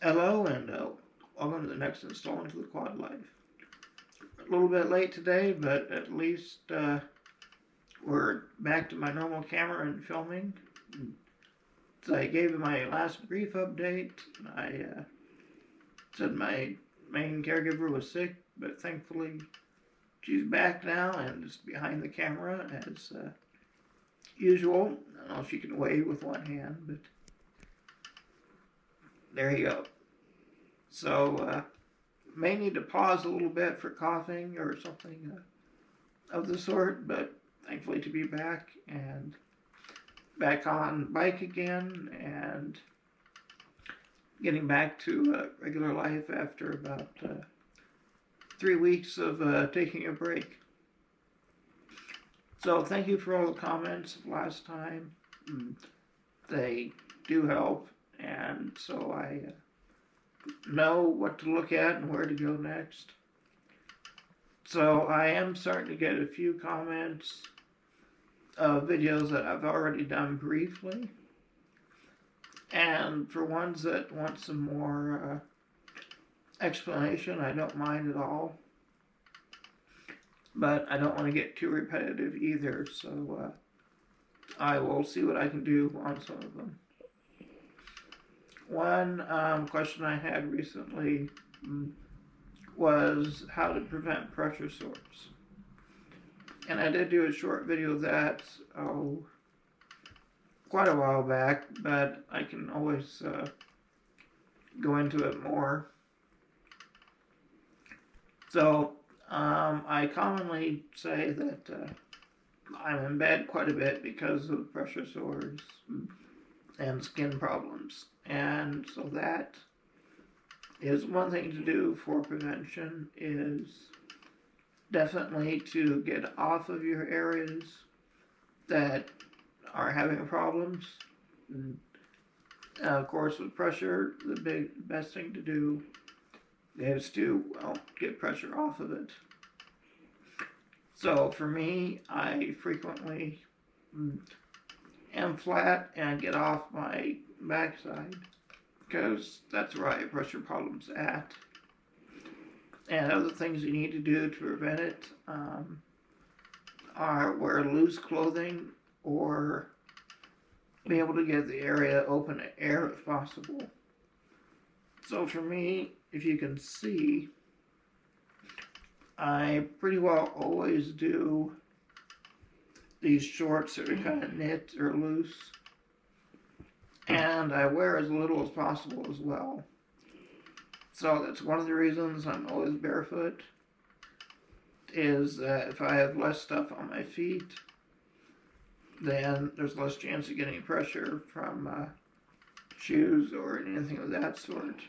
Hello and welcome to the next installment of the Quad Life. A little bit late today, but at least we're back to my normal camera and filming. So I gave my last brief update. I said my main caregiver was sick, but thankfully she's back now and is behind the camera as usual. I don't know if she can wave with one hand, but there you go. So, may need to pause a little bit for coughing or something of the sort, but thankfully to be back and back on bike again and getting back to regular life after about 3 weeks of taking a break. So thank you for all the comments last time. They do help, and so I know what to look at and where to go next. So I am starting to get a few comments of videos that I've already done briefly, and for ones that want some more explanation, I don't mind at all, but I don't want to get too repetitive either, so I will see what I can do on some of them. One question I had recently was how to prevent pressure sores. And I did do a short video of that quite a while back, but I can always go into it more. So I commonly say that I'm in bed quite a bit because of pressure sores and skin problems. And so that is one thing to do for prevention, is definitely to get off of your areas that are having problems. And, of course, with pressure, the best thing to do is to get pressure off of it. So for me, I frequently am flat and get off my backside because that's where I have pressure problems at. And other things you need to do to prevent it are wear loose clothing or be able to get the area open to air if possible. So for me, if you can see, I pretty well always do these shorts that are kind of knit or loose, and I wear as little as possible as well. So that's one of the reasons I'm always barefoot, is that if I have less stuff on my feet, then there's less chance of getting pressure from shoes or anything of that sort.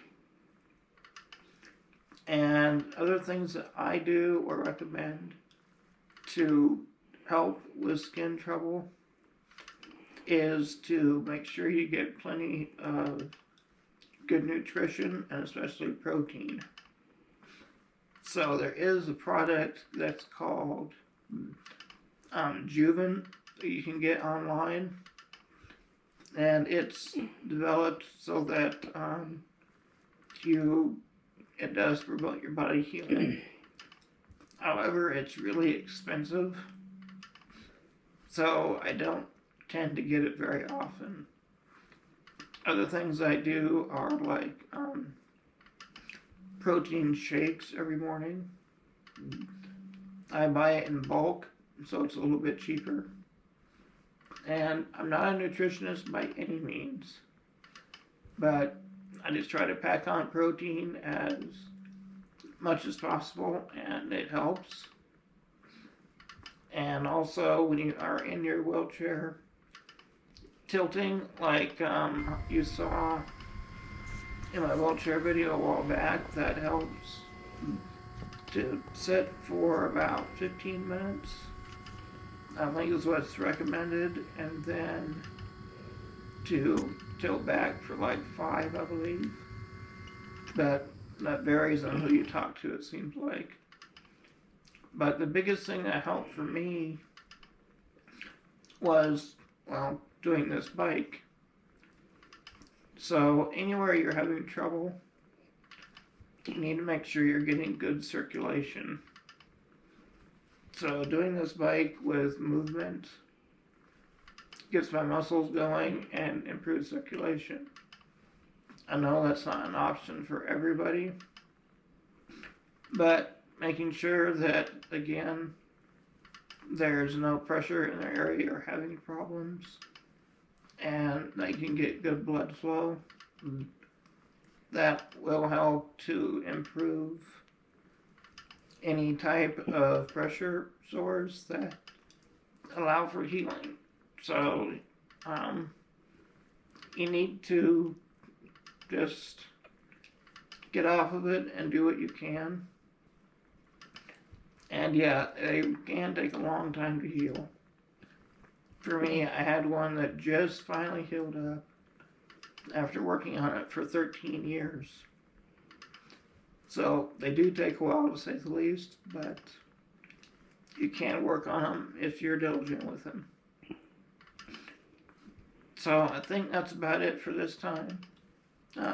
And other things that I do or recommend to help with skin trouble is to make sure you get plenty of good nutrition and especially protein. So there is a product that's called Juven that you can get online, and it's developed so that it does promote your body healing. However, it's really expensive, so I don't tend to get it very often. Other things I do are like protein shakes every morning. I buy it in bulk, so it's a little bit cheaper. And I'm not a nutritionist by any means, but I just try to pack on protein as much as possible, and it helps. And also, when you are in your wheelchair, tilting, like you saw in my wheelchair video a while back, that helps to sit for about 15 minutes. I think is what's recommended, and then to tilt back for like 5, I believe. But that varies on who you talk to, it seems like. But the biggest thing that helped for me was, doing this bike. So anywhere you're having trouble you need to make sure you're getting good circulation. So doing this bike with movement gets my muscles going and improves circulation. I know that's not an option for everybody, but making sure that, again, there's no pressure in the area you're having problems and they can get good blood flow, that will help to improve any type of pressure sores that allow for healing. So you need to just get off of it and do what you can. And yeah, it can take a long time to heal. For me, I had one that just finally healed up after working on it for 13 years. So they do take a while, to say the least, but you can work on them if you're diligent with them. So I think that's about it for this time.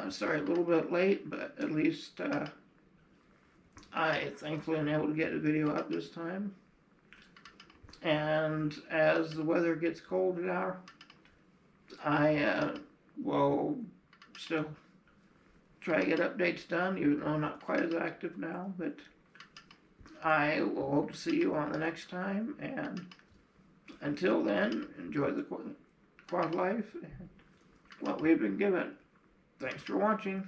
Sorry, a little bit late, but at least I thankfully am able to get a video up this time. And as the weather gets colder now, I will still try to get updates done, even though I'm not quite as active now. But I will hope to see you on the next time. And until then, enjoy the quad life and what we've been given. Thanks for watching.